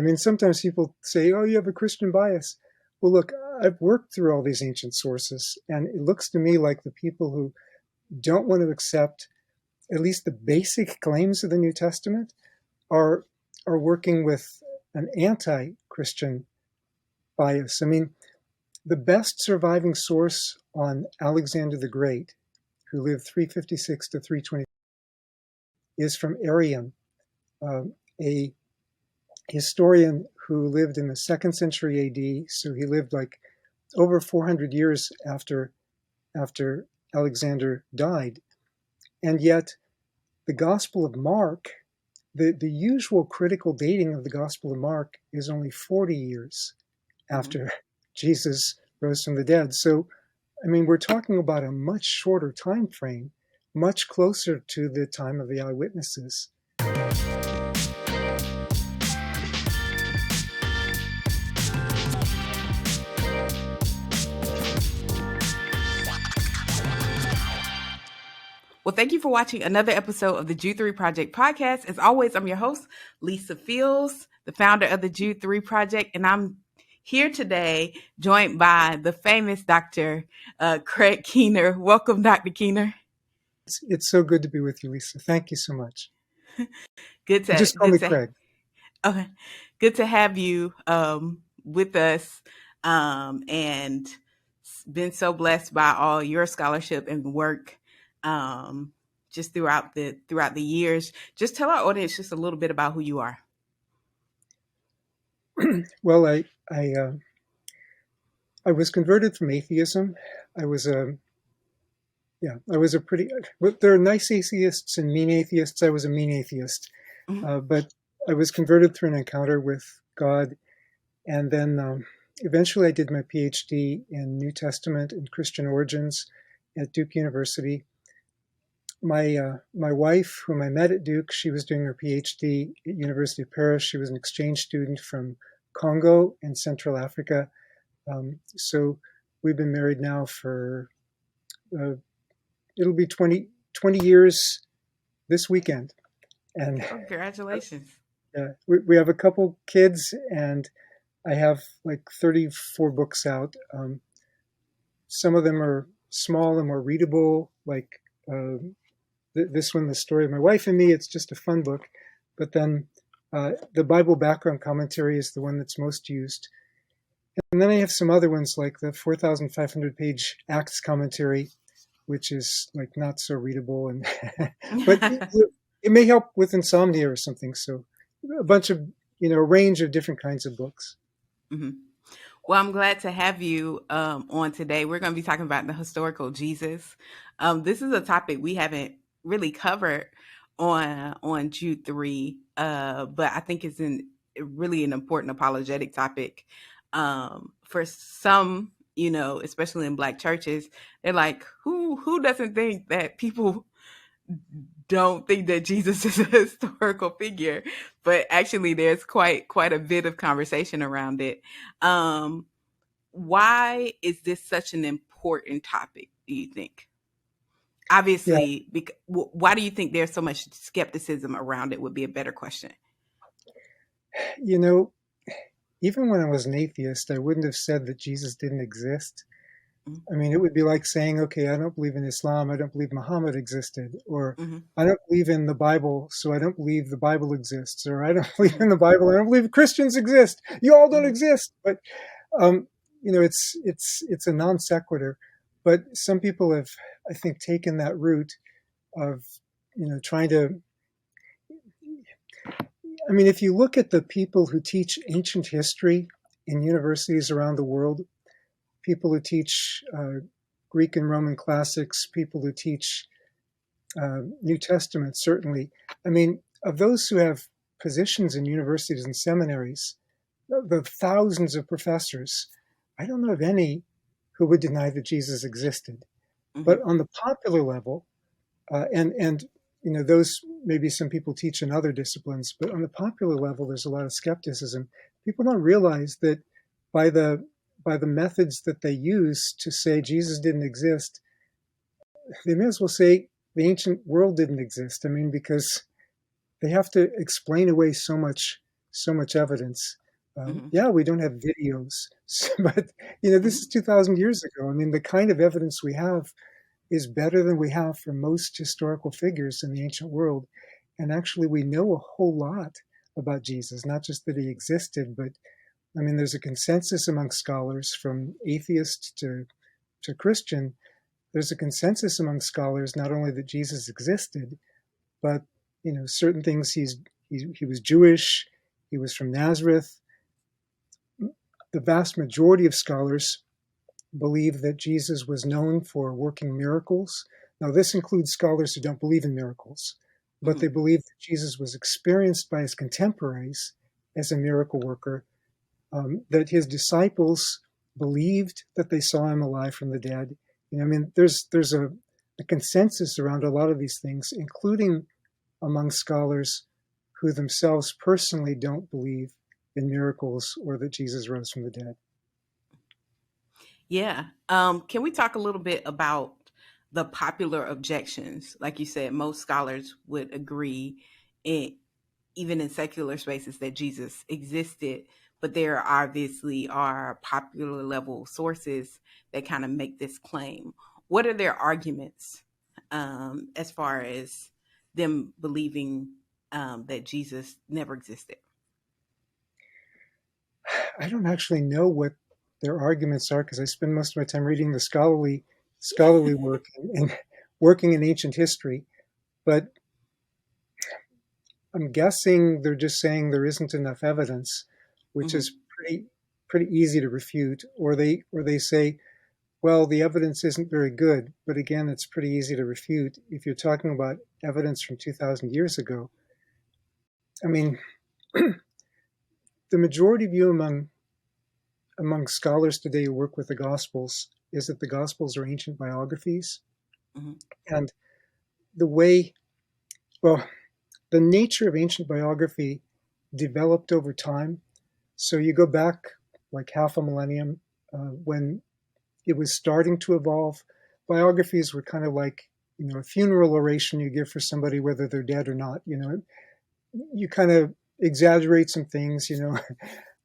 I mean, sometimes people say, oh, you have a Christian bias. Well, look, I've worked through all these ancient sources, and it looks to me like the people who don't want to accept at least the basic claims of the New Testament are working with an anti-Christian bias. I mean, the best surviving source on Alexander the Great, who lived 356 to 320, is from Arian, a historian who lived in the 2nd century AD. So he lived like over 400 years after Alexander died. And yet the Gospel of Mark, the usual critical dating of the Gospel of Mark is only 40 years after Jesus rose from the dead. So, I mean, we're talking about a much shorter time frame, much closer to the time of the eyewitnesses. Well, thank you for watching another episode of the Jude 3 Project podcast. As always, I'm your host, Lisa Fields, the founder of the Jude 3 Project, and I'm here today joined by the famous Dr. Craig Keener. Welcome, Dr. Keener. It's so good to be with you, Lisa. Thank you so much. Just call me Craig. Okay. Good to have you with us, and been so blessed by all your scholarship and work just throughout the years. Just tell our audience just a little bit about who you are. Well, I was converted from atheism. I was a pretty. There are nice atheists and mean atheists. I was a mean atheist, but I was converted through an encounter with God, and then eventually I did my PhD in New Testament and Christian origins at Duke University. My wife, whom I met at Duke, she was doing her PhD at University of Paris. She was an exchange student from Congo in Central Africa. So we've been married now for, it'll be 20 years this weekend. And congratulations. We have a couple kids, and I have like 34 books out. Some of them are small and more readable, like this one, The Story of My Wife and Me. It's just a fun book. But then the Bible background commentary is the one that's most used. And then I have some other ones like the 4,500 page Acts commentary, which is like not so readable, and but it may help with insomnia or something. So a bunch of, a range of different kinds of books. Mm-hmm. Well, I'm glad to have you on today. We're going to be talking about the historical Jesus. This is a topic we haven't really covered on Jude 3, but I think it's really an important apologetic topic for some, especially in Black churches. They're like, who doesn't think that people don't think that Jesus is a historical figure? But actually, there's quite a bit of conversation around it. Why is this such an important topic, do you think? Obviously, why do you think there's so much skepticism around it would be a better question. Even when I was an atheist, I wouldn't have said that Jesus didn't exist. I mean, it would be like saying, okay, I don't believe in Islam. I don't believe Muhammad existed. Or I don't believe in the Bible, so I don't believe the Bible exists. Or I don't believe in the Bible. I don't believe Christians exist. You all don't exist. But, it's a non sequitur. But some people have, I think, taken that route of, trying to. I mean, if you look at the people who teach ancient history in universities around the world, people who teach Greek and Roman classics, people who teach New Testament, certainly. I mean, of those who have positions in universities and seminaries, the thousands of professors, I don't know of any who would deny that Jesus existed. But on the popular level, and those maybe some people teach in other disciplines, but on the popular level, there's a lot of skepticism. People don't realize that by the methods that they use to say Jesus didn't exist, they may as well say the ancient world didn't exist. I mean, because they have to explain away so much so much evidence. Hmm. Yeah, we don't have videos, but this Hmm. is 2,000 years ago. I mean, the kind of evidence we have is better than we have for most historical figures in the ancient world. And actually, we know a whole lot about Jesus, not just that he existed, but I mean, there's a consensus among scholars from atheist to Christian. There's a consensus among scholars not only that Jesus existed, but certain things he was Jewish, he was from Nazareth. The vast majority of scholars believe that Jesus was known for working miracles. Now, this includes scholars who don't believe in miracles, but Hmm. they believe that Jesus was experienced by his contemporaries as a miracle worker, that his disciples believed that they saw him alive from the dead. I mean, there's a consensus around a lot of these things, including among scholars who themselves personally don't believe in miracles or that Jesus rose from the dead. Yeah. Can we talk a little bit about the popular objections? Like you said, most scholars would agree, in, even in secular spaces, that Jesus existed, but there obviously are popular level sources that kind of make this claim. What are their arguments as far as them believing that Jesus never existed? I don't actually know what their arguments are because I spend most of my time reading the scholarly work and working in ancient history. But I'm guessing they're just saying there isn't enough evidence, which Hmm. is pretty easy to refute. Or they say, well, the evidence isn't very good. But again, it's pretty easy to refute if you're talking about evidence from 2,000 years ago. I mean, the majority view among scholars today who work with the Gospels is that the Gospels are ancient biographies. Hmm. And the way, well, the nature of ancient biography developed over time. So you go back like half a millennium when it was starting to evolve. Biographies were kind of like, a funeral oration you give for somebody, whether they're dead or not. You kind of exaggerate some things. Hmm.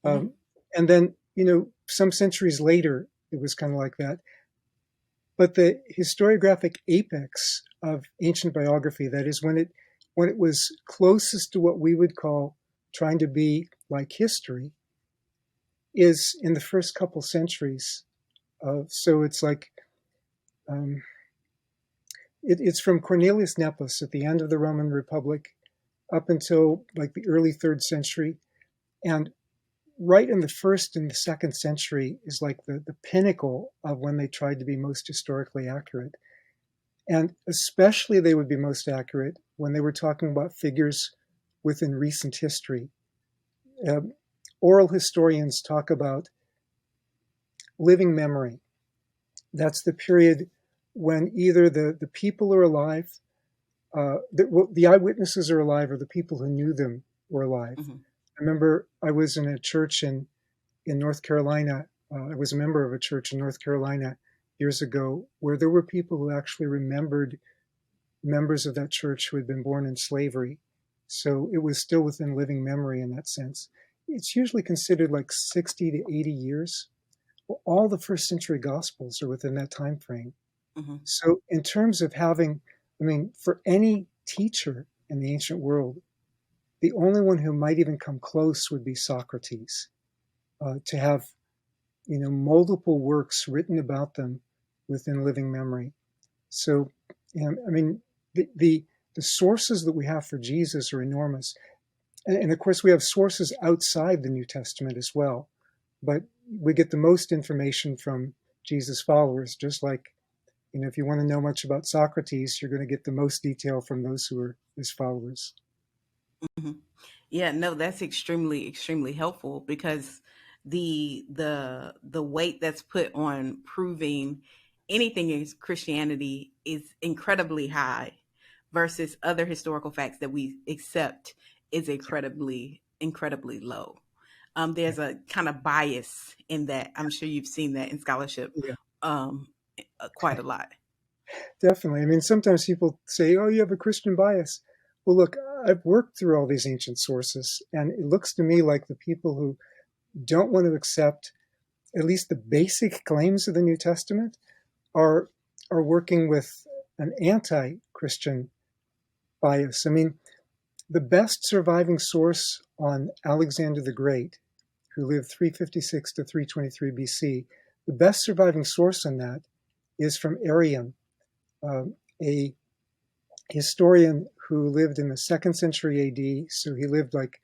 Um, and then, some centuries later, it was kind of like that. But the historiographic apex of ancient biography, that is when it was closest to what we would call trying to be like history, is in the first couple centuries. So it's like um, it's from Cornelius Nepos at the end of the Roman Republic up until like the early third century, and right in the first and the second century is like the pinnacle of when they tried to be most historically accurate. And especially they would be most accurate when they were talking about figures within recent history. Um, Oral historians talk about living memory. That's the period when either the people are alive, the eyewitnesses are alive, or the people who knew them were alive. Hmm. I remember I was in a church in North Carolina. I was a member of a church in North Carolina years ago where there were people who actually remembered members of that church who had been born in slavery. So it was still within living memory in that sense. It's usually considered like 60 to 80 years. Well, all the first century gospels are within that time frame. Hmm. So in terms of having, I mean, for any teacher in the ancient world, the only one who might even come close would be Socrates, to have multiple works written about them within living memory. So, I mean, the, the the sources that we have for Jesus are enormous, and of course we have sources outside the New Testament as well. But we get the most information from Jesus' followers, just like if you want to know much about Socrates, you're going to get the most detail from those who are his followers. Hmm. Yeah, no, that's extremely, extremely helpful because the weight that's put on proving anything in Christianity is incredibly high versus other historical facts that we accept is incredibly, incredibly low. There's a kind of bias in that. I'm sure you've seen that in scholarship Yeah, um, quite a lot. definitely. I mean, sometimes people say, "Oh, you have a Christian bias." Well, look, I've worked through all these ancient sources, and it looks to me like the people who don't want to accept at least the basic claims of the New Testament are working with an anti-Christian bias. I mean, the best surviving source on Alexander the Great, who lived 356 to 323 BC, the best surviving source on that is from Arrian, a historian who lived in the second century AD. So he lived like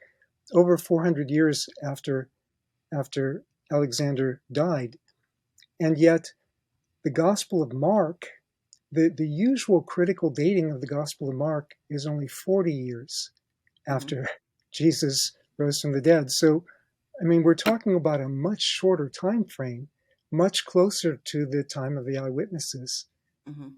over 400 years after Alexander died. And yet, the Gospel of Mark, the usual critical dating of the Gospel of Mark is only 40 years Mm-hmm. after Jesus rose from the dead. So, I mean, we're talking about a much shorter time frame, much closer to the time of the eyewitnesses. Mm-hmm.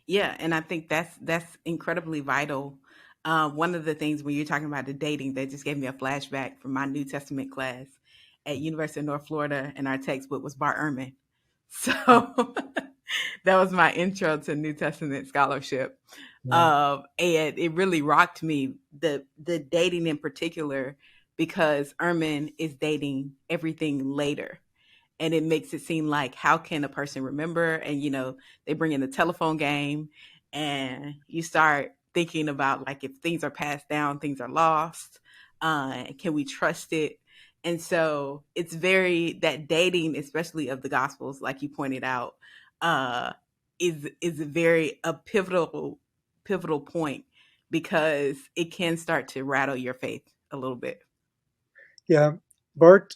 Yeah, and I think that's incredibly vital. One of the things when you're talking about the dating, that just gave me a flashback from my New Testament class at University of North Florida, and our textbook was Bart Ehrman. So that was my intro to New Testament scholarship, Yeah, and it really rocked me, the dating in particular, because Ehrman is dating everything later, and it makes it seem like, how can a person remember? And they bring in the telephone game, and you start thinking about, like, if things are passed down, things are lost, can we trust it? And so it's very, that dating, especially of the gospels, like you pointed out, uh is a very a pivotal point, because it can start to rattle your faith a little bit. yeah. Bart,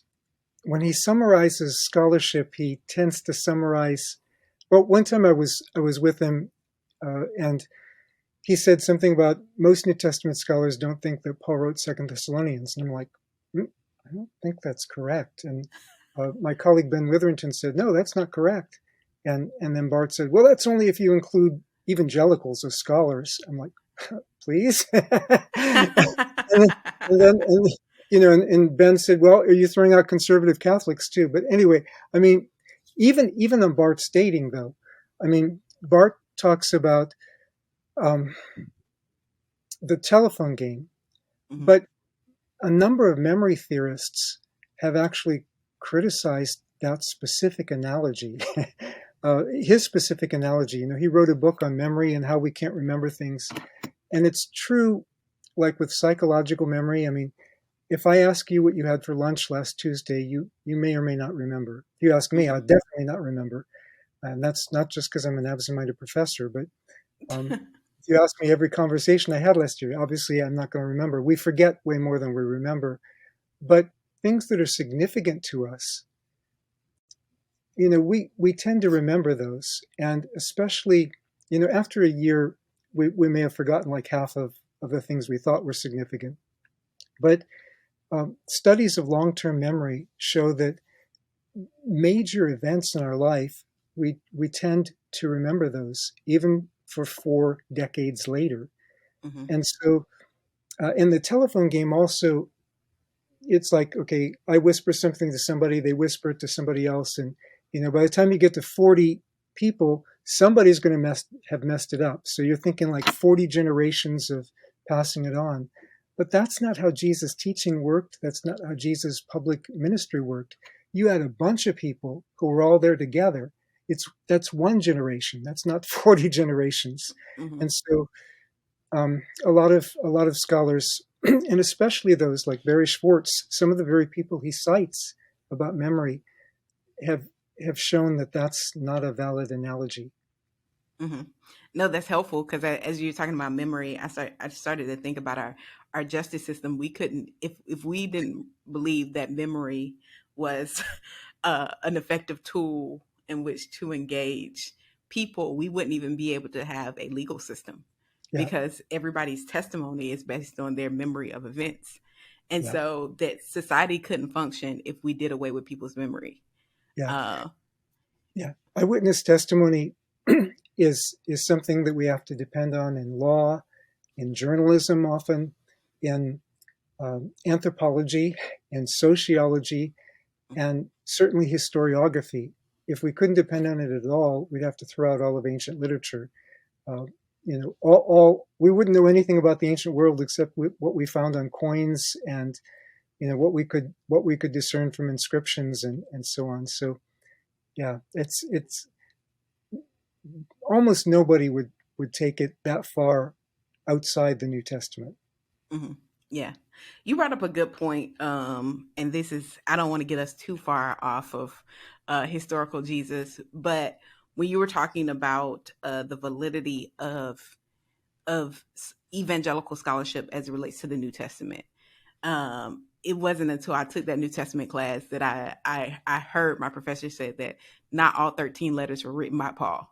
when he summarizes scholarship, he tends to summarize. Well, one time I was with him, and he said something about most New Testament scholars don't think that Paul wrote Second Thessalonians, and I'm like, I don't think that's correct. And my colleague Ben Witherington said, no, that's not correct. And then Bart said, well, that's only if you include evangelicals as scholars. I'm like, please. And then and Ben said, well, are you throwing out conservative Catholics too? But anyway, I mean, even on Bart's stating though, I mean, Bart talks about um, the telephone game, Mhm, but a number of memory theorists have actually criticized that specific analogy. His specific analogy, he wrote a book on memory and how we can't remember things. And it's true, like with psychological memory. I mean, if I ask you what you had for lunch last Tuesday, you may or may not remember. If you ask me, I'll mhm. definitely not remember. And that's not just because I'm an absent-minded professor, but if you ask me every conversation I had last year, obviously I'm not going to remember. We forget way more than we remember. But things that are significant to us, we tend to remember those. And especially, after a year, we may have forgotten like half of the things we thought were significant. But studies of long-term memory show that major events in our life, we tend to remember those even for 4 decades later. Mhm, And so, in the telephone game, also, it's like, okay, I whisper something to somebody, they whisper it to somebody else, and by the time you get to 40 people, somebody's going to have messed it up. So you're thinking like 40 generations of passing it on. But that's not how Jesus' teaching worked. That's not how Jesus' public ministry worked. You had a bunch of people who were all there together. That's one generation. That's not 40 generations. mhm. And so a lot of scholars, and especially those like Barry Schwartz, some of the very people he cites about memory have have shown that that's not a valid analogy. Mhm. No, that's helpful, because as you're talking about memory, I started to think about our justice system. We couldn't, if we didn't believe that memory was an effective tool in which to engage people, we wouldn't even be able to have a legal system, Yeah, because everybody's testimony is based on their memory of events. And yeah, so that society couldn't function if we did away with people's memory. yeah, Uh, yeah. Eyewitness testimony is something that we have to depend on in law, in journalism, often in anthropology, in sociology, and certainly historiography. If we couldn't depend on it at all, we'd have to throw out all of ancient literature. Uh, all we wouldn't know anything about the ancient world except what we found on coins and what we could discern from inscriptions and so on. So yeah, it's almost nobody would take it that far outside the New Testament. Mhm. Yeah. You brought up a good point. And this is, I don't want to get us too far off of historical Jesus, but when you were talking about the validity of evangelical scholarship as it relates to the New Testament, it wasn't until I took that New Testament class that I heard my professor say that not all 13 letters were written by Paul.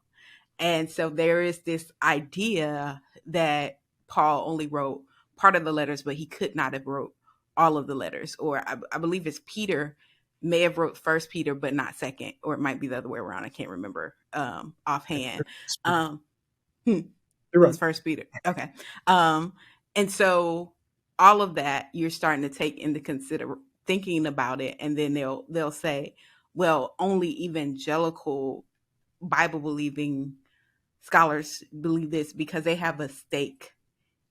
And so there is this idea that Paul only wrote part of the letters, but he could not have wrote all of the letters. Or I believe it's Peter may have wrote First Peter, but not Second, or it might be the other way around. I can't remember offhand. Um, hmm, You're it was right. First Peter. Okay, um, and so all of that you're starting to take into consider thinking about it, and then they'll say, well, only evangelical Bible believing scholars believe this because they have a stake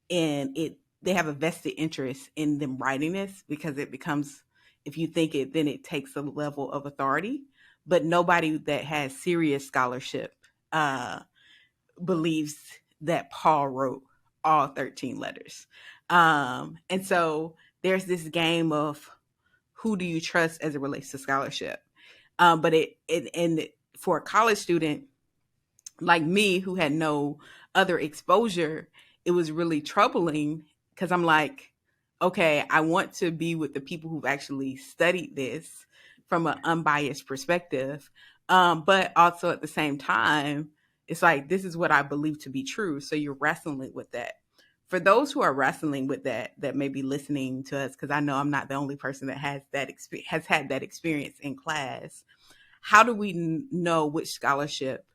in it. They have a vested interest in them writing this because it becomes, if you think it, then it takes a level of authority. But nobody that has serious scholarship uh, believes that Paul wrote all 13 letters. And so there's this game of who do you trust as it relates to scholarship. But and for a college student, like me who had no other exposure, it was really troubling because I'm like, okay, I want to be with the people who've actually studied this from an unbiased perspective. But also at the same time, it's like, this is what I believe to be true. So you're wrestling with that. For those who are wrestling with that, that may be listening to us, because I know I'm not the only person that has has had that experience in class. How do we know which scholarship,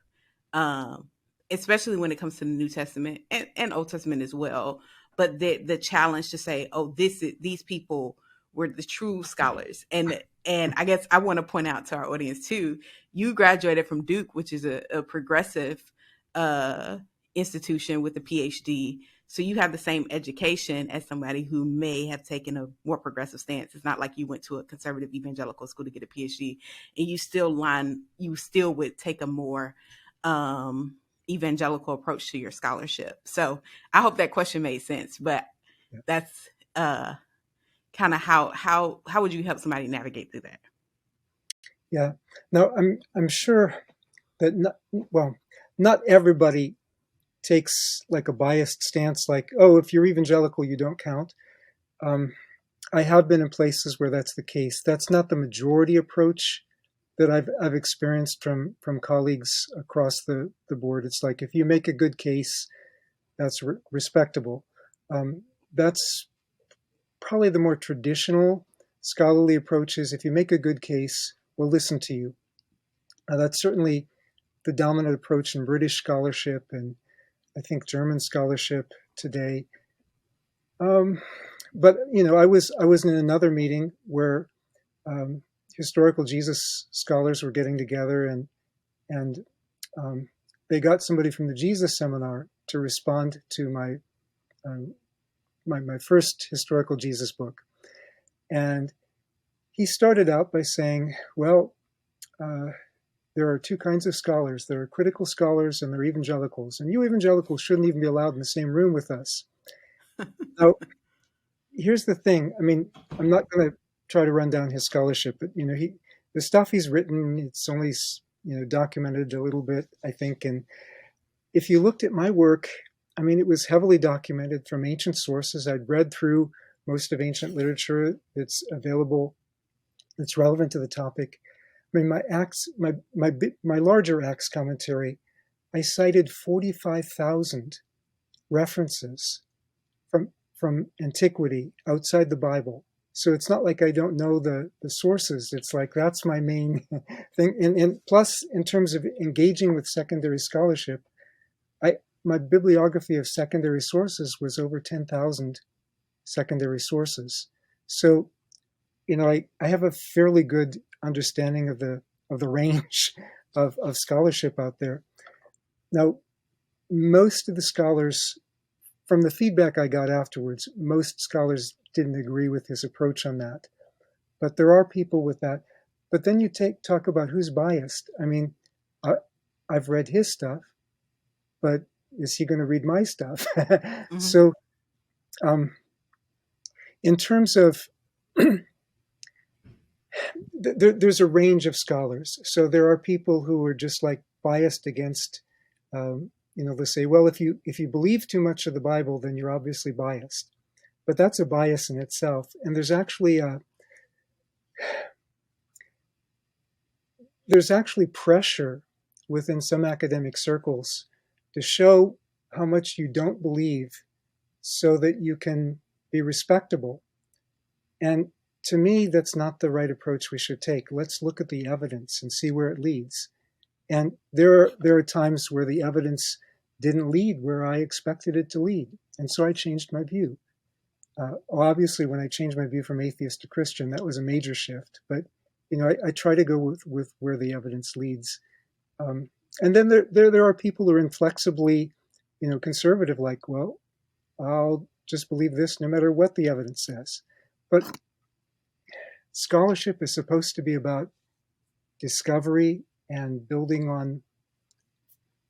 um, especially when it comes to the New Testament and Old Testament as well. But the challenge to say, oh, these people were the true scholars, and I guess I want to point out to our audience too. You graduated from Duke, which is a progressive uh, institution with a PhD. So you have the same education as somebody who may have taken a more progressive stance. It's not like you went to a conservative evangelical school to get a PhD, and you still would take a more um, evangelical approach to your scholarship. So I hope that question made sense. But Yeah. that's kind of how would you help somebody navigate through that? Yeah. Now I'm sure that not everybody takes like a biased stance, like, oh, if you're evangelical, you don't count. Um, I have been in places where that's the case. That's not the majority approach that I've experienced from colleagues across the board. It's like if you make a good case, that's respectable. That's probably the more traditional scholarly approach is if you make a good case, we'll listen to you. That's certainly the dominant approach in British scholarship and I think German scholarship today. Um, but I was in another meeting where um, historical Jesus scholars were getting together and um, they got somebody from the Jesus seminar to respond to um, my first historical Jesus book, and he started out by saying, "Well, uh, there are two kinds of scholars. There are critical scholars and there are evangelicals, and you evangelicals shouldn't even be allowed in the same room with us." Now, here's the thing. I mean, I'm not going to try to run down his scholarship, but the stuff he's written, it's only documented a little bit, I think. And if you looked at my work, I mean, it was heavily documented from ancient sources. I'd read through most of ancient literature that's available that's relevant to the topic. I mean, my larger Acts commentary, I cited 45,000 references from antiquity outside the Bible. So it's not like I don't know the sources. It's like that's my main thing. And plus, in terms of engaging with secondary scholarship, I my bibliography of secondary sources was over 10,000 secondary sources. So I have a fairly good understanding of the range of scholarship out there. Now, most of the scholars, from the feedback I got afterwards, most scholars didn't agree with his approach on that. But there are people with that. But then you talk about who's biased. I mean, I, I've read his stuff, but is he going to read my stuff? Hmm. So, um, in terms of there's a range of scholars. So there are people who are just like biased against, they say, well, if you believe too much of the Bible, then you're obviously biased. But that's a bias in itself. And there's actually pressure within some academic circles to show how much you don't believe, so that you can be respectable. And to me, that's not the right approach we should take. Let's look at the evidence and see where it leads. And there are times where the evidence didn't lead where I expected it to lead, and so I changed my view. Obviously, when I changed my view from atheist to Christian, that was a major shift. But I try to go with where the evidence leads. And then there are people who are inflexibly, conservative, like, well, I'll just believe this no matter what the evidence says. But scholarship is supposed to be about discovery and building on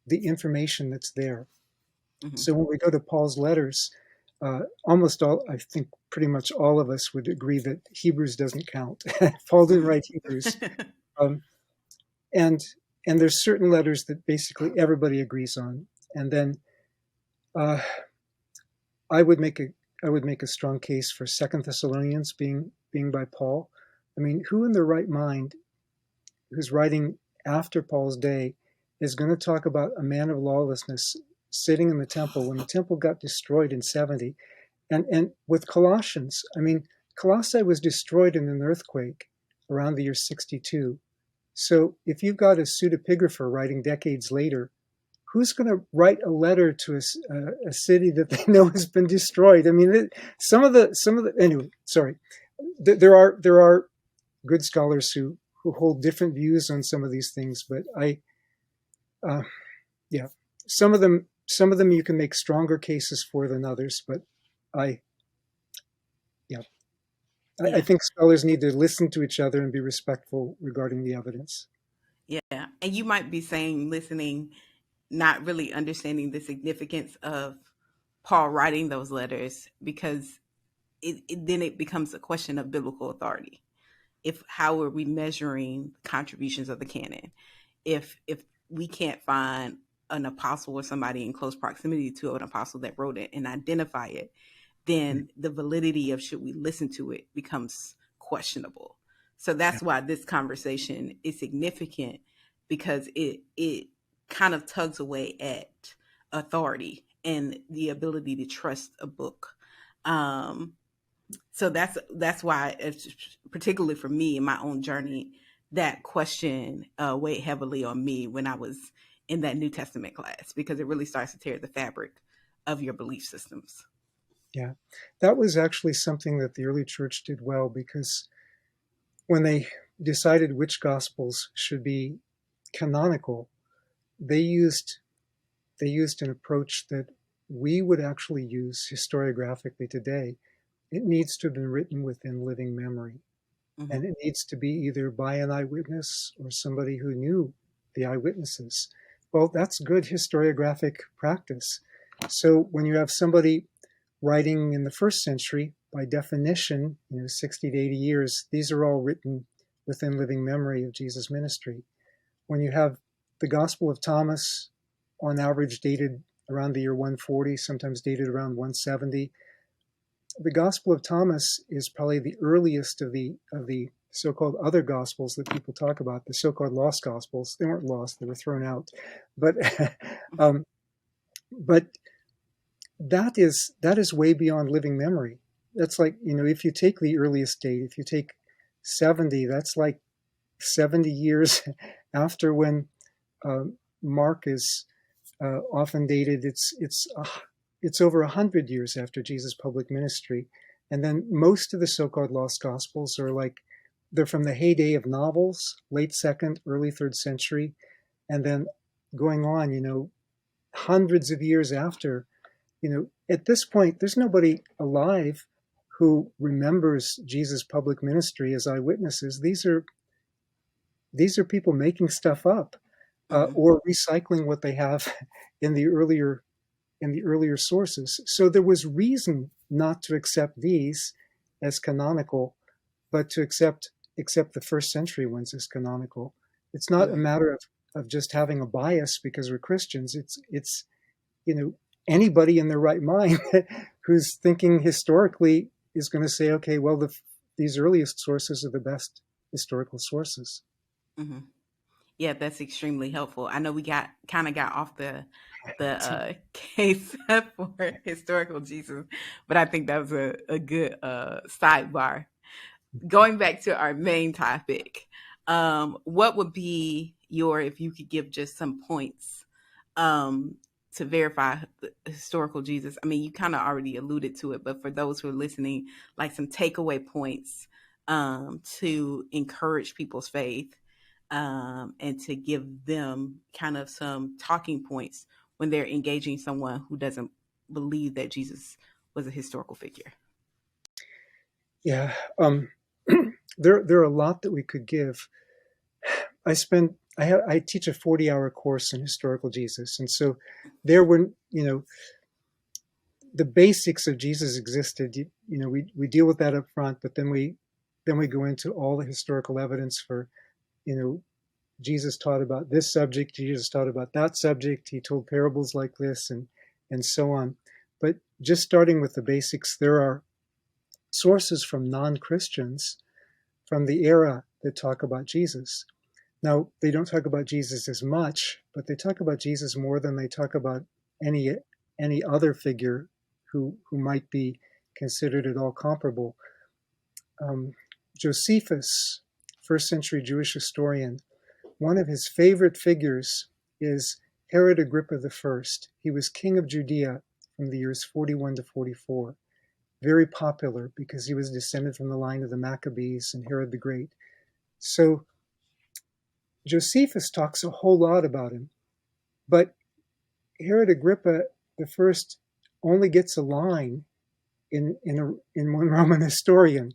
the information that's there. Hmm. So when we go to Paul's letters, almost all, I think pretty much all of us would agree that Hebrews doesn't count. Paul didn't Hmm. write Hebrews. Um, and and there's certain letters that basically everybody agrees on. And then uh, I would make a I would make a strong case for Second Thessalonians being by Paul. I mean, who in their right mind, who's writing after Paul's day, is going to talk about a man of lawlessness sitting in the temple when the temple got destroyed in 70? And with Colossians, I mean, Colossae was destroyed in an earthquake around the year 62. So if you've got a pseudepigrapher writing decades later, who's going to write a letter to a city that they know has been destroyed? I mean, some of the anyway. Sorry, there are good scholars who hold different views on some of these things, but uh, yeah, some of them you can make stronger cases for than others. But I yeah, I Yeah. think scholars need to listen to each other and be respectful regarding the evidence. Yeah. And you might be saying, listening, not really understanding the significance of Paul writing those letters, because then it becomes a question of biblical authority. If how are we measuring contributions of the canon? If we can't find an apostle or somebody in close proximity to an apostle that wrote it and identify it, then the validity of should we listen to it becomes questionable. So Yeah, that's why this conversation is significant, because it kind of tugs away at authority and the ability to trust a book. Um, so that's why it's particularly for me in my own journey, that question weighed heavily on me when I was in that New Testament class, because it really starts to tear the fabric of your belief systems. yeah, that was actually something that the early church did well, because when they decided which gospels should be canonical, they used they used an approach that we would actually use historiographically today. It needs to have been written within living memory, Hmm. and it needs to be either by an eyewitness or somebody who knew the eyewitnesses. Well, that's good historiographic practice. So when you have somebody writing in the first century, by definition, 60 to 80 years, these are all written within living memory of Jesus' ministry. When you have the Gospel of Thomas, on average dated around the year 140, sometimes dated around 170, the Gospel of Thomas is probably the earliest of the so-called other gospels that people talk about, the so-called lost gospels. They weren't lost; they were thrown out. But um, but that is way beyond living memory. That's like, if you take the earliest date, if you take 70, that's like 70 years after when Mark is often dated. It's over 100 years after Jesus' public ministry. And then most of the so-called lost gospels are like, they're from the heyday of novels, late second, early third century, and then going on, hundreds of years after, at this point, there's nobody alive who remembers Jesus' public ministry as eyewitnesses. These are people making stuff up, Mm-hmm. or recycling what they have in the earlier sources. So there was reason not to accept these as canonical, but to accept the first century ones as canonical. It's not a Mm-hmm. matter of just having a bias because we're Christians. It's anybody in their right mind who's thinking historically is going to say, okay, well, these earliest sources are the best historical sources. Mm-hmm. Yeah, that's extremely helpful. I know we got off the case for historical Jesus, but I think that was a good sidebar. Going back to our main topic, what would be your, if you could give just some points um, to verify the historical Jesus? I mean, you kind of already alluded to it, but for those who are listening, like some takeaway points to encourage people's faith and to give them kind of some talking points when they're engaging someone who doesn't believe that Jesus was a historical figure. Yeah, there are a lot that we could give. I teach a 40-hour course in historical Jesus, and so there were the basics of Jesus existed. We deal with that up front, but then we go into all the historical evidence for you know Jesus taught about this subject, Jesus taught about that subject, he told parables like this, and so on. But just starting with the basics, there are sources from non-Christians from the era that talk about Jesus. Now, they don't talk about Jesus as much, but they talk about Jesus more than they talk about any any other figure who might be considered at all comparable. Um, Josephus, first century Jewish historian, one of his favorite figures is Herod Agrippa I. He was king of Judea from the years 41 to 44. Very popular because he was descended from the line of the Maccabees and Herod the Great. So Josephus talks a whole lot about him, but Herod Agrippa I only gets a line in one Roman historian.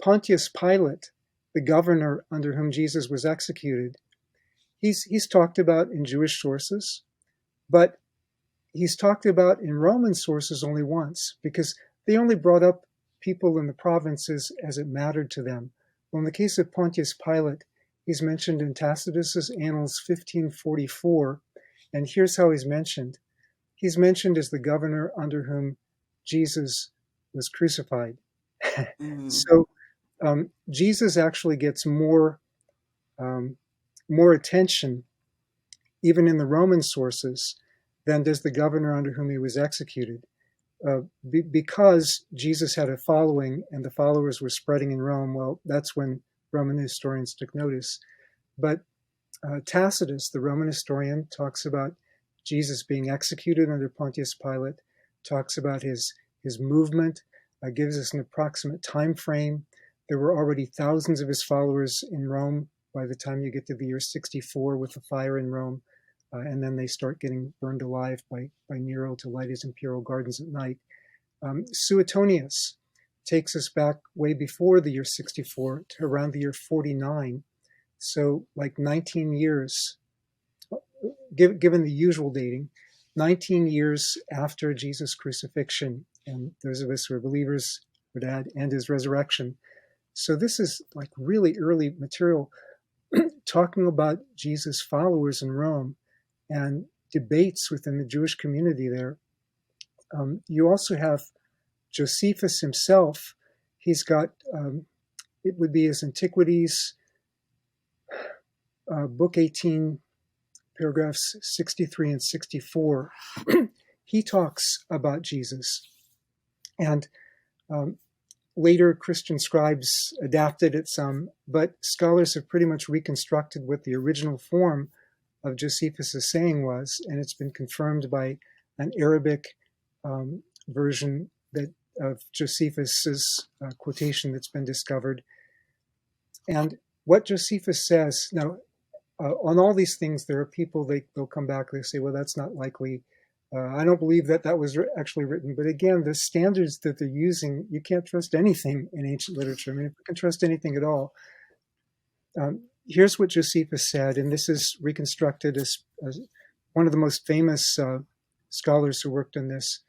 Pontius Pilate, the governor under whom Jesus was executed, he's talked about in Jewish sources, but he's talked about in Roman sources only once because they only brought up people in the provinces as it mattered to them. Well, in the case of Pontius Pilate, he's mentioned in Tacitus's Annals 1544, and here's how he's mentioned. He's mentioned as the governor under whom Jesus was crucified. Mm-hmm. So Jesus actually gets um, more attention, even in the Roman sources, than does the governor under whom he was executed. Because Jesus had a following and the followers were spreading in Rome, well, that's when Roman historians took notice. But Tacitus, the Roman historian, talks about Jesus being executed under Pontius Pilate, talks about his movement, gives us an approximate time frame. There were already thousands of his followers in Rome by the time you get to the year 64 with the fire in Rome. And then they start getting burned alive by Nero to light his imperial gardens at night. Suetonius takes us back way before the year 64 to around the year 49. So like 19 years, given the usual dating, 19 years after Jesus' crucifixion, and those of us who are believers would add, and his resurrection. So this is like really early material talking about Jesus' followers in Rome and debates within the Jewish community there. You also have Josephus himself. He's got, it would be his Antiquities, book 18, paragraphs 63 and 64. He talks about Jesus. And later Christian scribes adapted it some, but scholars have pretty much reconstructed what the original form of Josephus' saying was, and it's been confirmed by an Arabic version of Josephus' quotation that's been discovered. And what Josephus says, now on all these things, there are people, they'll come back, they say, well, that's not likely. I don't believe that that was actually written. But again, the standards that they're using, you can't trust anything in ancient literature. I mean, if you can trust anything at all, here's what Josephus said, and this is reconstructed as one of the most famous scholars who worked on this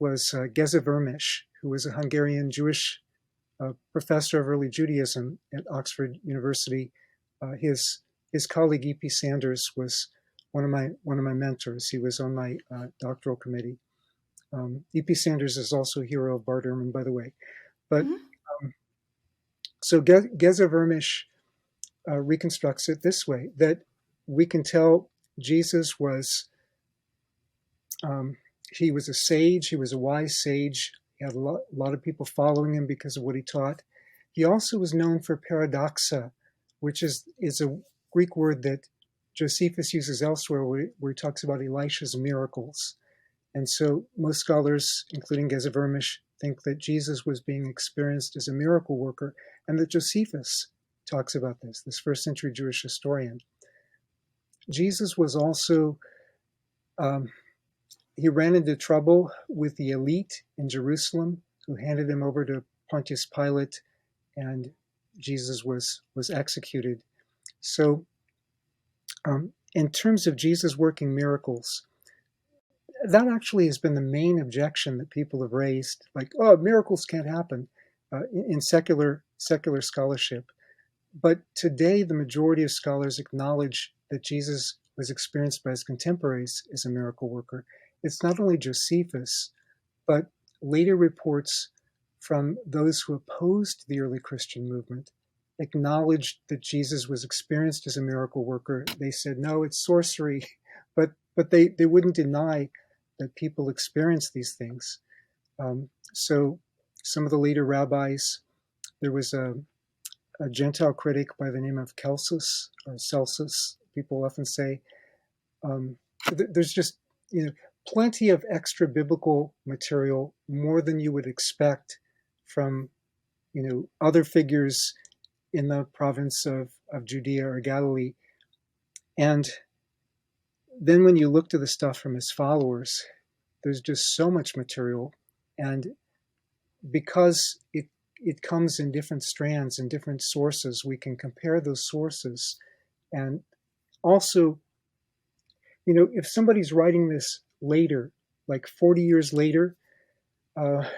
was Geza Vermes, who was a Hungarian Jewish professor of early Judaism at Oxford University. His colleague E.P. Sanders was one of my mentors. He was on my doctoral committee. E.P. Sanders is also a hero of Bart Ehrman, by the way. But Mhm. so Geza Vermes reconstructs it this way: that we can tell Jesus was he was a sage. He was a wise sage. He had a lot of people following him because of what he taught. He also was known for paradoxa, which is a Greek word that Josephus uses elsewhere, where he talks about Elisha's miracles. And so most scholars, including Geza Vermes, think that Jesus was being experienced as a miracle worker, and that Josephus talks about this first century Jewish historian. Jesus was also, he ran into trouble with the elite in Jerusalem, who handed him over to Pontius Pilate, and Jesus was executed. So in terms of Jesus working miracles, that actually has been the main objection that people have raised, like, oh, miracles can't happen in secular scholarship. But today, the majority of scholars acknowledge that Jesus was experienced by his contemporaries as a miracle worker. It's not only Josephus, but later reports from those who opposed the early Christian movement acknowledged that Jesus was experienced as a miracle worker. They said, no, it's sorcery, but they wouldn't deny that people experience these things. So some of the later rabbis, there was a Gentile critic by the name of Celsus, or Celsus, people often say. There's just, plenty of extra biblical material, more than you would expect from, other figures in the province of Judea or Galilee. And then when you look to the stuff from his followers, there's just so much material. And because it comes in different strands and different sources, we can compare those sources. And also, if somebody's writing this later, like 40 years later,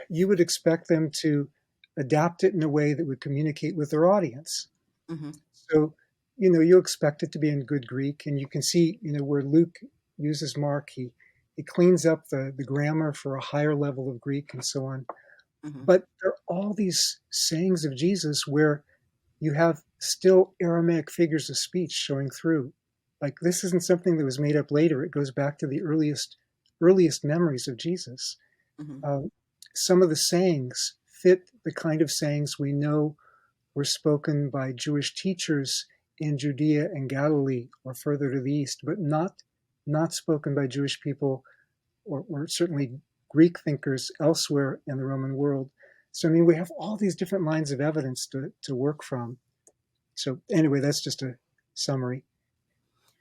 you would expect them to adapt it in a way that would communicate with their audience. Mhm. So, you expect it to be in good Greek, and you can see, where Luke uses Mark, he cleans up the grammar for a higher level of Greek and so on. Mhm. But there are all these sayings of Jesus where you have still Aramaic figures of speech showing through. Like, this isn't something that was made up later. It goes back to the earliest memories of Jesus. Mhm. Uh, some of the sayings fit the kind of sayings we know were spoken by Jewish teachers in Judea and Galilee or further to the east, but not spoken by Jewish people or certainly Greek thinkers elsewhere in the Roman world. So, I mean, we have all these different lines of evidence to work from. So anyway, that's just a summary.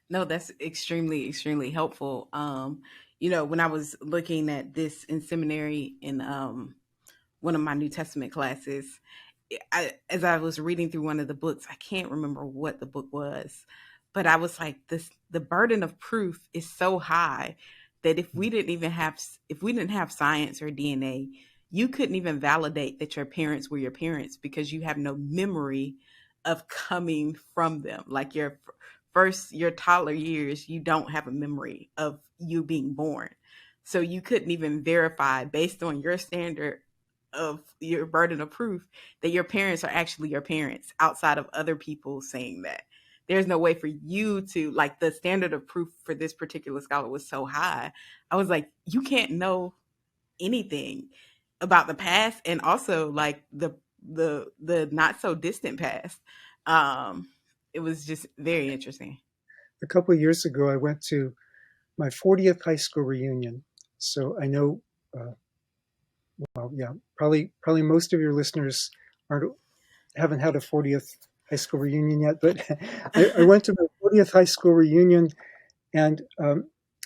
No, that's extremely, extremely helpful. When I was looking at this in seminary in one of my New Testament classes, as I was reading through one of the books, I can't remember what the book was, but I was like, the burden of proof is so high that if we didn't have science or DNA, you couldn't even validate that your parents were your parents because you have no memory of coming from them. Like your toddler years, you don't have a memory of you being born. So you couldn't even verify based on your standard of your burden of proof that your parents are actually your parents outside of other people saying that. There's no way for you to, like, the standard of proof for this particular scholar was so high. I was like, you can't know anything about the past and also like the not so distant past. Um it was just very interesting. A couple of years ago, I went to my 40th high school reunion. So I know, well, yeah, probably most of your listeners aren't haven't had a 40th high school reunion yet, but I went to my 40th high school reunion, and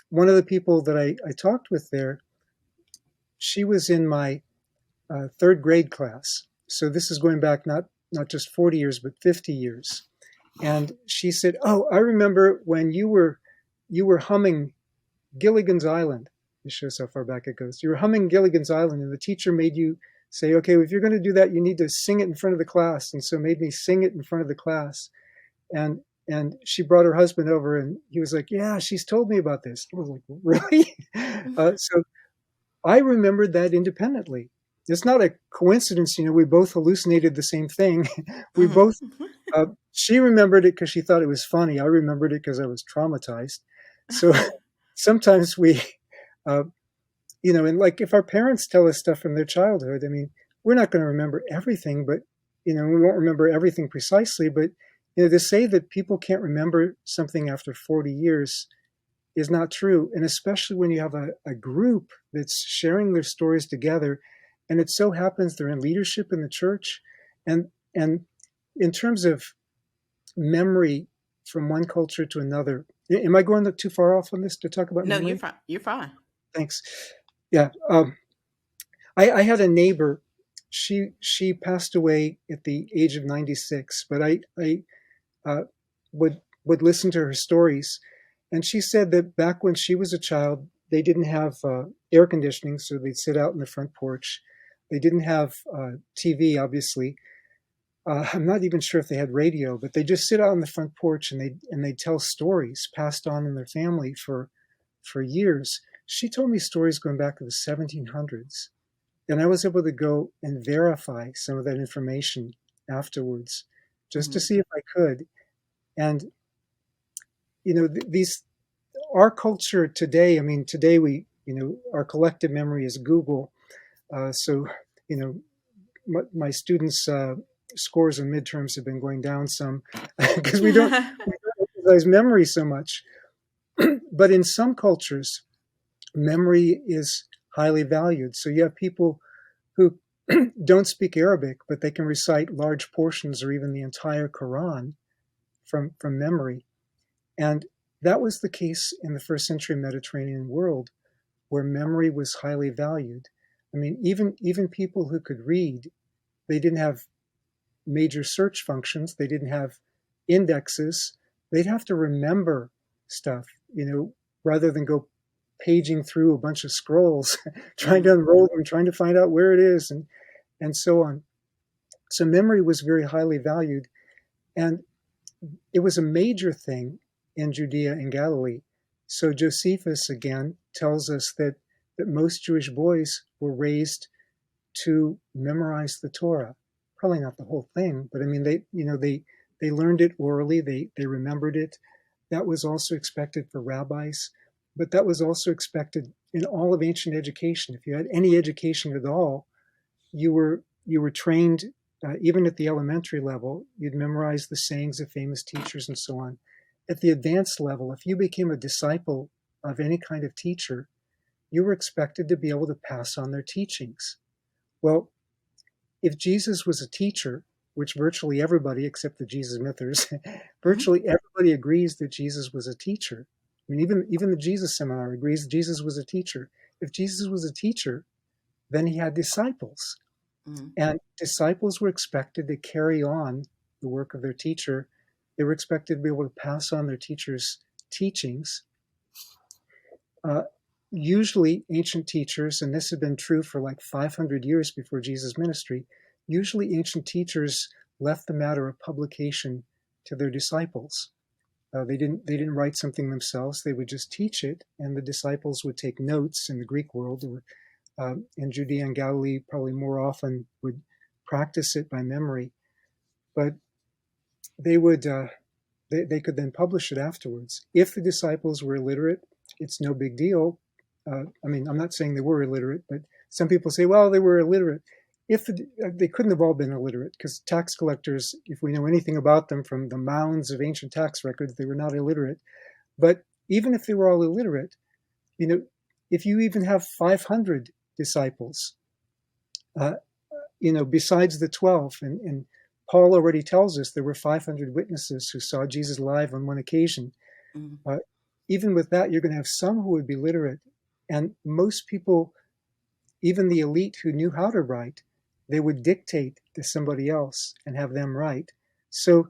one of the people that I talked with there, she was in my third grade class. So this is going back not just 40 years, but 50 years. And she said, "Oh, I remember when you were humming Gilligan's Island." This shows how far back it goes. You were humming Gilligan's Island, and the teacher made you say, "Okay, if you're going to do that, you need to sing it in front of the class." And so made me sing it in front of the class. And she brought her husband over, and he was like, "Yeah, she's told me about this." I was like, "Really?" So I remembered that independently. It's not a coincidence, we both hallucinated the same thing. We both, Mhm. she remembered it because she thought it was funny. I remembered it because I was traumatized. So sometimes uh, and like if our parents tell us stuff from their childhood, I mean, we're not going to remember everything, but, we won't remember everything precisely. But, to say that people can't remember something after 40 years is not true. And especially when you have a group that's sharing their stories together, and it so happens they're in leadership in the church. And in terms of memory from one culture to another, am I going too far off on this to talk about No, you're memory? fine. You're fine. Thanks. Yeah. I had a neighbor. She passed away at the age of 96, but I uh, would listen to her stories. And she said that back when she was a child, they didn't have air conditioning, so they'd sit out in the front porch. They didn't have TV, obviously. I'm not even sure if they had radio, but they just sit out on the front porch and they tell stories passed on in their family for years. She told me stories going back to the 1700s, and I was able to go and verify some of that information afterwards, just to Hmm. see if I could. And these our culture today. I mean, today our collective memory is Google. So you know my students' scores in midterms have been going down some because we don't emphasize memory so much. But in some cultures, memory is highly valued. So you have people who don't speak Arabic, but they can recite large portions or even the entire Quran from memory. And that was the case in the first century Mediterranean world, where memory was highly valued. I mean, even people who could read, they didn't have major search functions, they didn't have indexes. They'd have to remember stuff, rather than go paging through a bunch of scrolls, trying to Hmm. unroll them, trying to find out where it is, and so on. So memory was very highly valued, and it was a major thing in Judea and Galilee. So Josephus again tells us that most Jewish boys were raised to memorize the Torah. Probably not the whole thing, but I mean they learned it orally, they remembered it. That was also expected for rabbis, but that was also expected in all of ancient education. If you had any education at all, you were trained, even at the elementary level. You'd memorize the sayings of famous teachers and so on. At the advanced level, if you became a disciple of any kind of teacher, you were expected to be able to pass on their teachings. Well, if Jesus was a teacher, which virtually everybody except the Jesus mythers, Hmm. virtually everybody agrees that Jesus was a teacher. I mean, even the Jesus seminar agrees Jesus was a teacher. If Jesus was a teacher, then he had disciples. Hmm. And disciples were expected to carry on the work of their teacher. They were expected to be able to pass on their teacher's teachings. Uh, Usually, ancient teachers, and this had been true for like 500 years before Jesus' ministry, usually ancient teachers left the matter of publication to their disciples. They didn't write something themselves. They would just teach it, and the disciples would take notes. In the Greek world, or in Judea and Galilee, probably more often would practice it by memory. But they would they could then publish it afterwards. If the disciples were illiterate, it's no big deal. I mean, I'm not saying they were illiterate, but some people say, well, they were illiterate. They couldn't have all been illiterate, because tax collectors, if we know anything about them from the mounds of ancient tax records, they were not illiterate. But even if they were all illiterate, you know, if you even have 500 disciples, uh, besides the 12, and Paul already tells us there were 500 witnesses who saw Jesus live on one occasion. Mhm. Uh, Even with that, you're going to have some who would be literate. And most people, even the elite who knew how to write, they would dictate to somebody else and have them write. So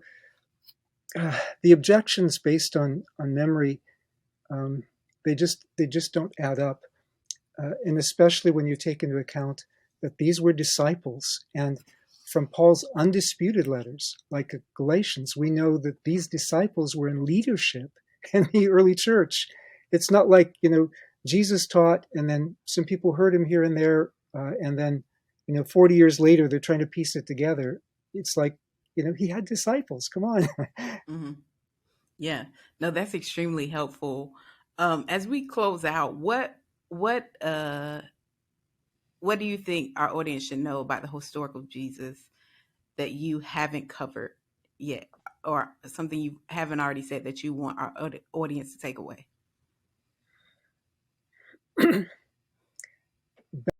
the objections based on memory, um, they just don't add up. And especially when you take into account that these were disciples. And from Paul's undisputed letters, like Galatians, we know that these disciples were in leadership in the early church. It's not like, Jesus taught and then some people heard him here and there. And then, 40 years later, they're trying to piece it together. It's like, he had disciples. Come on. Mhm. Yeah. No, that's extremely helpful. As we close out, what uh what do you think our audience should know about the historical Jesus that you haven't covered yet, or something you haven't already said that you want our audience to take away?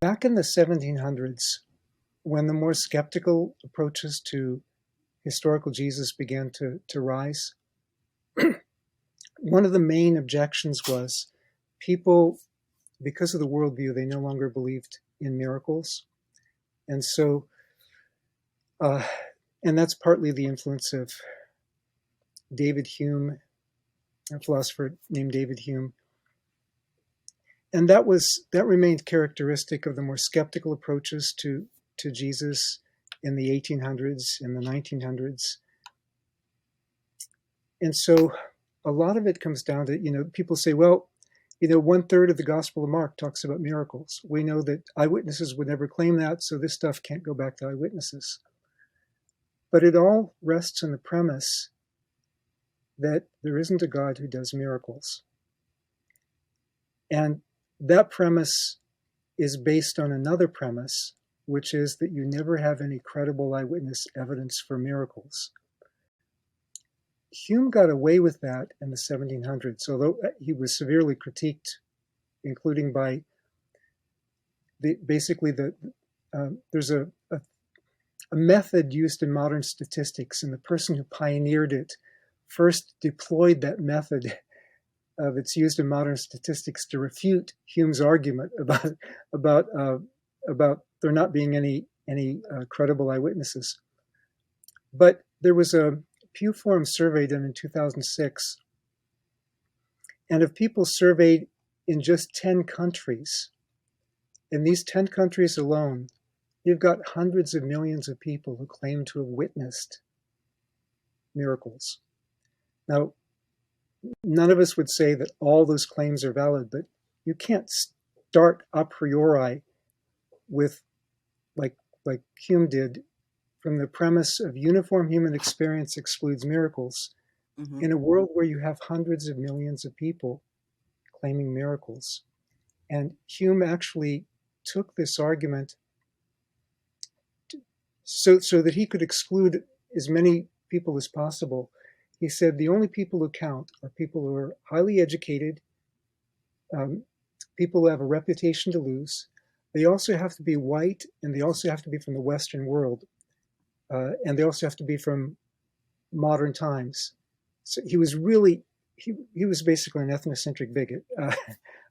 Back in the 1700s, when the more skeptical approaches to historical Jesus began to rise, one of the main objections was people, because of the worldview, they no longer believed in miracles. And so, uh, and that's partly the influence of David Hume, a philosopher named David Hume. And that remained characteristic of the more skeptical approaches to Jesus in the 1800s, in the 1900s. And so a lot of it comes down to, people say, well, 1/3 of the Gospel of Mark talks about miracles. We know that eyewitnesses would never claim that, so this stuff can't go back to eyewitnesses. But it all rests on the premise that there isn't a God who does miracles. And that premise is based on another premise, which is that you never have any credible eyewitness evidence for miracles. Hume got away with that in the 1700s, although he was severely critiqued, including by there's a method used in modern statistics, and the person who pioneered it first deployed that method that's used in modern statistics to refute Hume's argument about there not being any credible eyewitnesses. But there was a Pew Forum survey done in 2006, and of people surveyed in just 10 countries, in these 10 countries alone, you've got hundreds of millions of people who claim to have witnessed miracles. Now, none of us would say that all those claims are valid, but you can't start a priori with, like Hume did, from the premise of uniform human experience excludes miracles, Mm-hmm. in a world where you have hundreds of millions of people claiming miracles. And Hume actually took this argument so that he could exclude as many people as possible. He said the only people who count are people who are highly educated, people who have a reputation to lose. They also have to be white, and they also have to be from the Western world, and they also have to be from modern times. So he was really, he was basically an ethnocentric bigot. I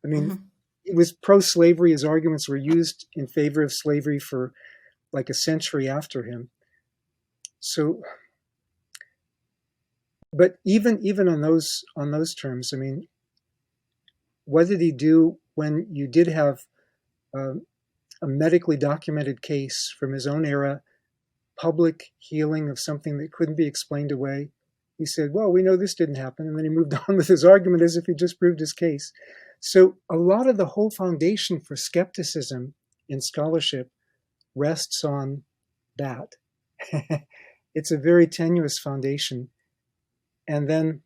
mean, Mm-hmm. it was pro-slavery. His arguments were used in favor of slavery for like a century after him. So, but even on those terms, I mean, what did he do when you did have uh, a medically documented case from his own era, public healing of something that couldn't be explained away? He said, well, we know this didn't happen. And then he moved on with his argument as if he just proved his case. So a lot of the whole foundation for skepticism in scholarship rests on that. It's a very tenuous foundation. And then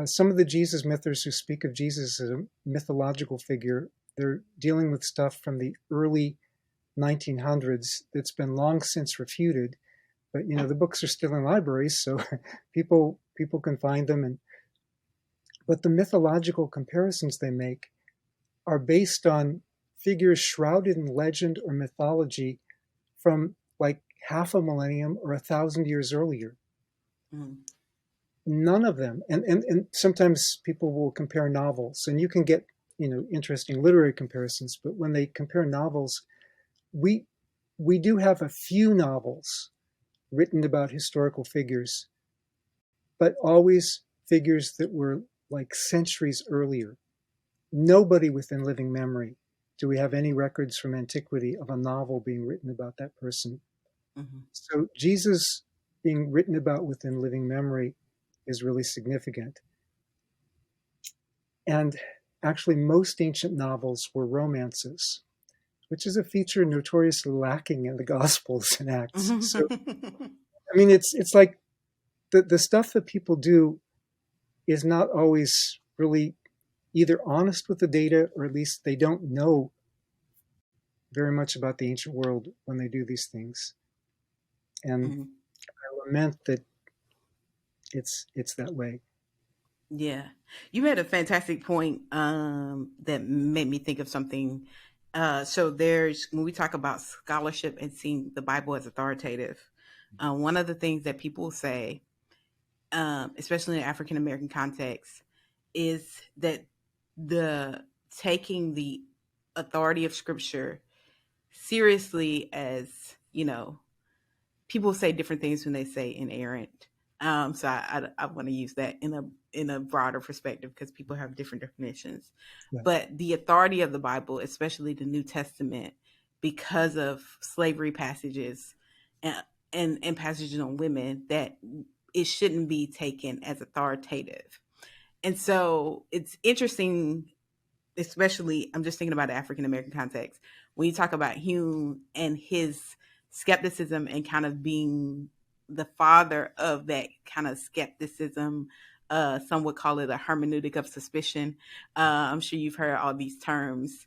some of the Jesus mythers who speak of Jesus as a mythological figure, they're dealing with stuff from the early 1900s that's been long since refuted. But the books are still in libraries, so people can find them. But the mythological comparisons they make are based on figures shrouded in legend or mythology from like half a millennium or 1,000 years earlier. Mm, None of them. And sometimes people will compare novels, and you can get, interesting literary comparisons. But when they compare novels, we we do have a few novels written about historical figures, but always figures that were like centuries earlier. Nobody within living memory do we have any records from antiquity of a novel being written about that person. mhm, So Jesus being written about within living memory is really significant. And actually, most ancient novels were romances, which is a feature notoriously lacking in the Gospels and Acts. So, mhm. I mean, it's like the stuff that people do is not always really either honest with the data, or at least they don't know very much about the ancient world when they do these things. And I lament that it's that way. Yeah. You made a fantastic point that made me think of something. So there's when we talk about scholarship and seeing the Bible as authoritative, one of the things that people say, especially in African American context, is that the taking the authority of Scripture seriously as people say different things when they say inerrant. So I want to use that in a broader perspective because people have different definitions. Yeah, But the authority of the Bible, especially the New Testament, because of slavery passages and and passages on women, that it shouldn't be taken as authoritative. And so it's interesting, especially I'm just thinking about the African American context. When you talk about Hume and his skepticism and kind of being the father of that kind of skepticism, some would call it a hermeneutic of suspicion. I'm sure you've heard all these terms.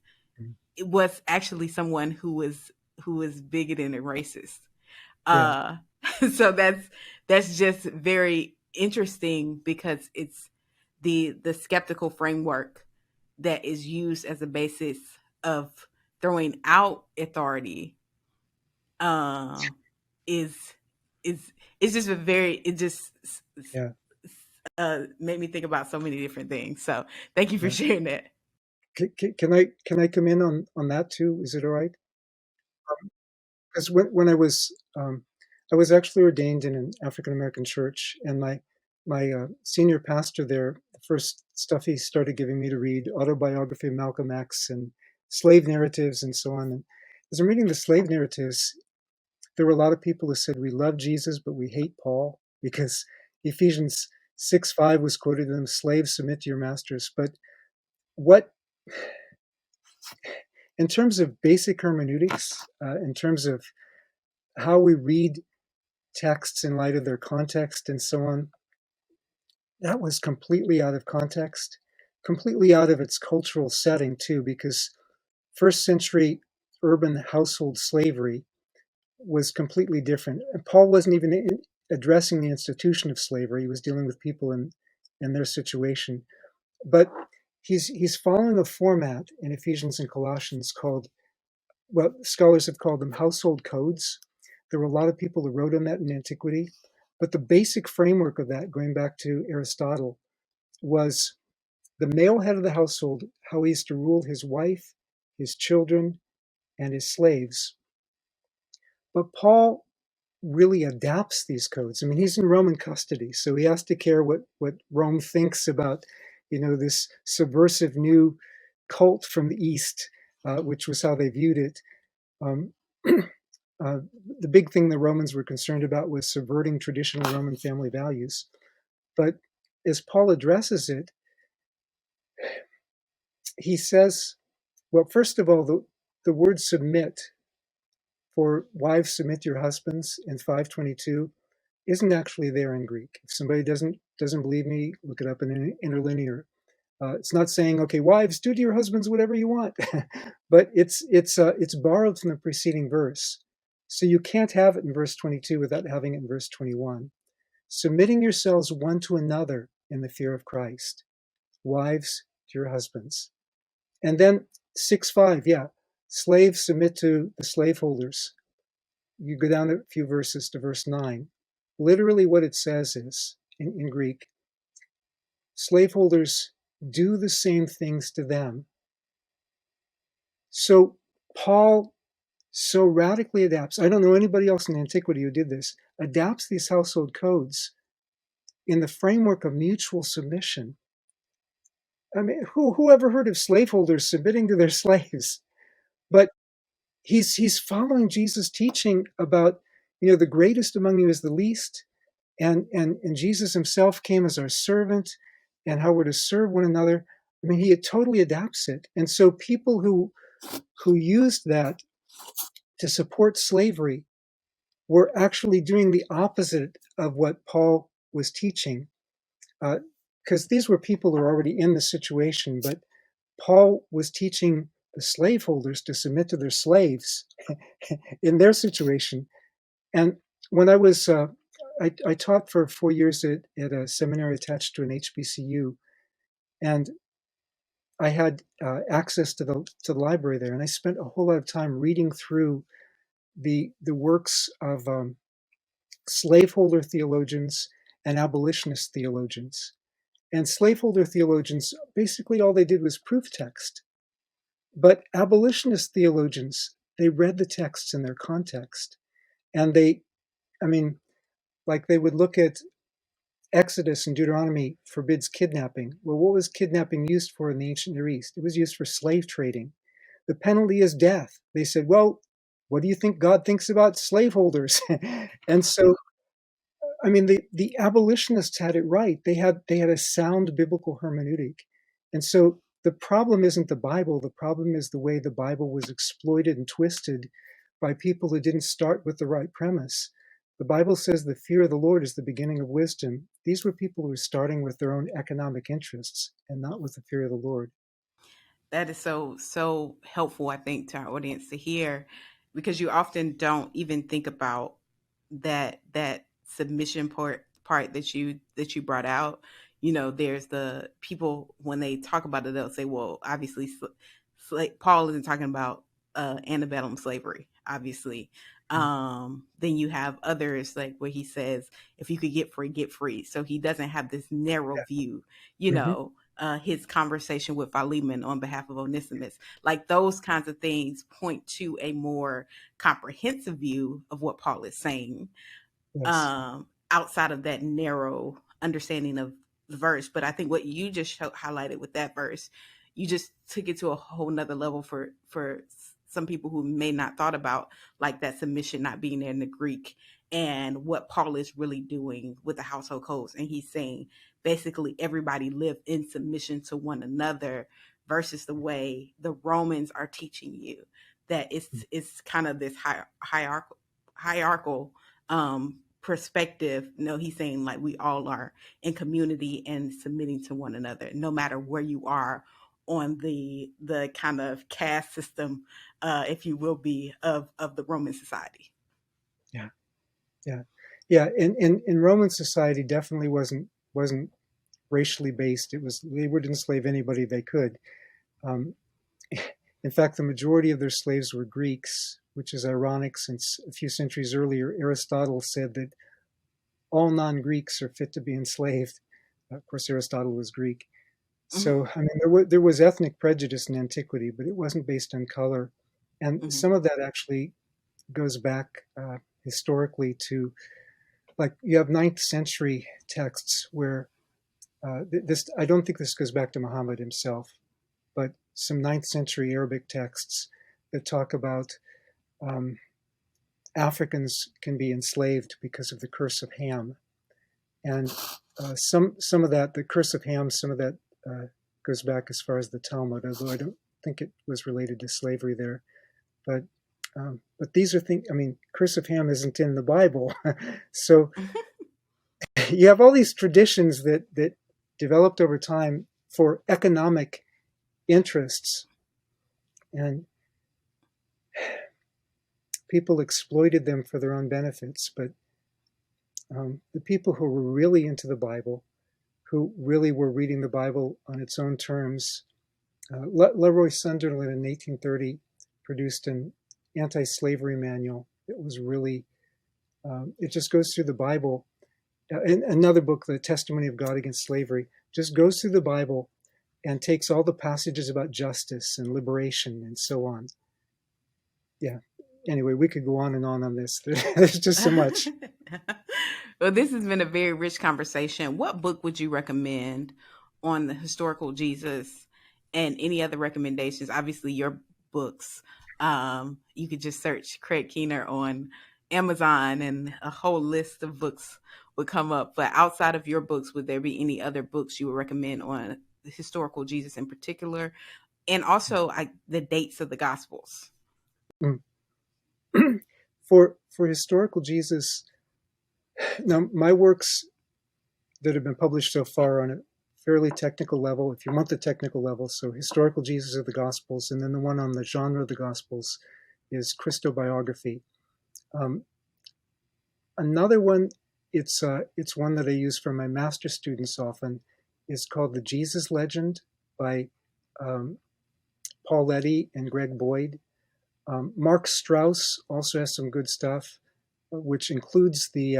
It was actually someone who was bigoted and racist. yeah, Uh, so that's just very interesting because it's the skeptical framework that is used as a basis of throwing out authority uh, is is it's just a very it just yeah, made me think about so many different things. So thank you for yeah. sharing that. Can I come in on that too? Is it all right? Because when I was actually ordained in an African American church, and my senior pastor there, the first stuff he started giving me to read, autobiography of Malcolm X and slave narratives and so on. And as I'm reading the slave narratives, there were a lot of people who said we love Jesus, but we hate Paul because Ephesians 6:5 was quoted to them: "Slaves, submit to your masters." But what, in terms of basic hermeneutics, in terms of how we read texts in light of their context and so on, that was completely out of context, completely out of its cultural setting, too, because first century urban household slavery was completely different. And Paul wasn't even addressing the institution of slavery, he was dealing with people in their situation. But he's following a format in Ephesians and Colossians called, well, scholars have called them household codes. There were a lot of people who wrote on that in antiquity, but the basic framework of that, going back to Aristotle, was the male head of the household, how he is to rule his wife, his children, and his slaves. But Paul really adapts these codes. I mean, he's in Roman custody, so he has to care what Rome thinks about, this subversive new cult from the East, which was how they viewed it. Um, uh, the big thing the Romans were concerned about was subverting traditional Roman family values. But as Paul addresses it, he says, well, first of all, the word submit, for wives submit to your husbands in 522, isn't actually there in Greek. If somebody doesn't believe me, look it up in an interlinear. It's not saying, okay, wives, do to your husbands whatever you want, but it's borrowed from the preceding verse. So you can't have it in verse 22 without having it in verse 21. Submitting yourselves one to another in the fear of Christ. Wives to your husbands. And then 6:5, yeah, slaves submit to the slaveholders. you go down a few verses to verse 9. Literally, what it says is in Greek, slaveholders do the same things to them. So Paul so radically adapts. I don't know anybody else in antiquity who did this, adapts these household codes in the framework of mutual submission. I mean, who ever heard of slaveholders submitting to their slaves? But he's following Jesus' teaching about, the greatest among you is the least, and Jesus himself came as our servant, and how we're to serve one another. I mean, he totally adapts it. And so people who used that to support slavery were actually doing the opposite of what Paul was teaching, because these were people who were already in the situation, but Paul was teaching the slaveholders to submit to their slaves in their situation. And when I taught for 4 years at a seminary attached to an HBCU, and I had access to the library there, and I spent a whole lot of time reading through the works of slaveholder theologians and abolitionist theologians. And slaveholder theologians, basically all they did was proof text. But abolitionist theologians, they read the texts in their context. And I mean, like they would look at Exodus and Deuteronomy forbids kidnapping. Well, what was kidnapping used for in the ancient Near East? It was used for slave trading. The penalty is death. They said, well, what do you think God thinks about slaveholders? And so, I mean, the abolitionists had it right. They had a sound biblical hermeneutic. And so the problem isn't the Bible. The problem is the way the Bible was exploited and twisted by people who didn't start with the right premise. The Bible says the fear of the Lord is the beginning of wisdom. These were people who were starting with their own economic interests and not with the fear of the Lord. That is so helpful, I think, to our audience to hear, because you often don't even think about that submission part that you brought out. There's the people when they talk about it, they'll say, well, obviously Paul isn't talking about antebellum slavery, obviously. Then you have others like where he says, if you could get free. So he doesn't have this narrow view, you Yeah. Mm-hmm. know, his conversation with Philemon on behalf of Onesimus. Like those kinds of things point to a more comprehensive view of what Paul is saying, Yes. outside of that narrow understanding of the verse. But I think what you just highlighted with that verse, you just took it to a whole nother level for some people who may not thought about like that submission not being there in the Greek and what Paul is really doing with the household codes. And he's saying basically everybody live in submission to one another versus the way the Romans are teaching you that it's kind of this hierarchical perspective. No, he's saying like we all are in community and submitting to one another, no matter where you are on the kind of caste system, if you will be, of the Roman society. Yeah. Yeah. Yeah. In Roman society definitely wasn't racially based. It was they would enslave anybody they could. Um, in fact, the majority of their slaves were Greeks, which is ironic since a few centuries earlier, Aristotle said that all non-Greeks are fit to be enslaved. Of course, Aristotle was Greek. So, I mean, there was ethnic prejudice in antiquity, but it wasn't based on color. And Mm-hmm. some of that actually goes back historically to, like, you have ninth century texts where this, I don't think this goes back to Muhammad himself, but some ninth century Arabic texts that talk about um, Africans can be enslaved because of the curse of Ham. And some of that, the curse of Ham, some of that goes back as far as the Talmud, although I don't think it was related to slavery there. But these are things. I mean, curse of Ham isn't in the Bible, so you have all these traditions that developed over time for economic interests, and people exploited them for their own benefits. But the people who were really into the Bible, who really were reading the Bible on its own terms, Leroy Sunderland in 1830 produced an anti-slavery manual, It was really, it just goes through the Bible. In another book, The Testimony of God Against Slavery, just goes through the Bible and takes all the passages about justice and liberation and so on. Yeah. Anyway, we could go on this. There's just so much. Well, this has been a very rich conversation. What book would you recommend on the historical Jesus, and any other recommendations? Obviously, your books. You could just search Craig Keener on Amazon, and a whole list of books would come up. But outside of your books, would there be any other books you would recommend on the historical Jesus in particular, and also the dates of the Gospels? Mm. For historical Jesus, now my works that have been published so far on a fairly technical level, if you want the technical level, so historical Jesus of the Gospels, and then the one on the genre of the Gospels is Christobiography. Another one, it's one that I use for my master students often, is called The Jesus Legend by Paul Letty and Greg Boyd. Mark Strauss also has some good stuff, which includes he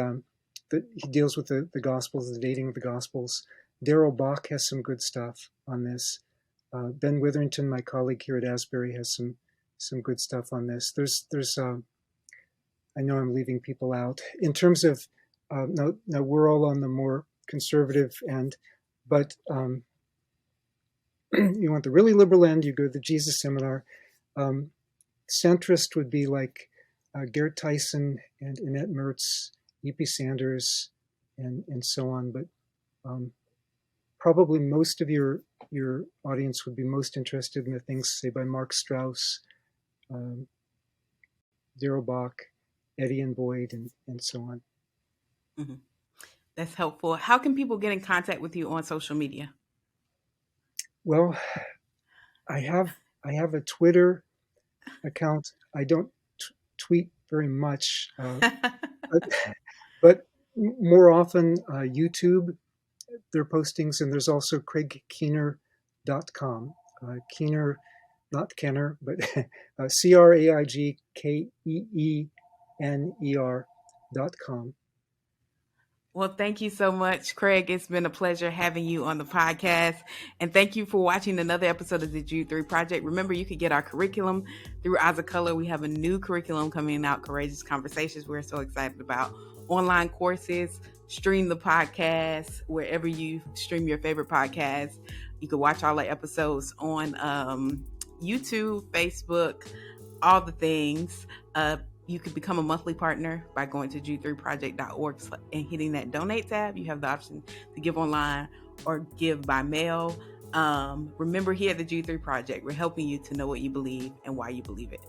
deals with the Gospels, the dating of the Gospels. Darrell Bach has some good stuff on this. Ben Witherington, my colleague here at Asbury, has some good stuff on this. There's I know I'm leaving people out. In terms of, now we're all on the more conservative end, but you want the really liberal end, you go to the Jesus Seminar. Centrist would be like Gert Tyson and Annette Mertz, E.P. Sanders, and so on. But probably most of your audience would be most interested in the things, say, by Mark Strauss, Darrell Bach, Eddie and Boyd, and so on. Mm-hmm. That's helpful. How can people get in contact with you on social media? Well, I have a Twitter account. I don't tweet very much, but more often YouTube, their postings, and there's also craigkeener.com. Keener, not Kenner, but CraigKeener.com. Well, thank you so much, Craig. It's been a pleasure having you on the podcast. And thank you for watching another episode of the Jude 3 Project. Remember, you can get our curriculum through Eyes of Color. We have a new curriculum coming out, Courageous Conversations, we're so excited about. Online courses, stream the podcast wherever you stream your favorite podcast. You can watch all the episodes on YouTube, Facebook, all the things. You can become a monthly partner by going to jude3project.org and hitting that donate tab. You have the option to give online or give by mail. Remember, here at the Jude 3 Project, we're helping you to know what you believe and why you believe it.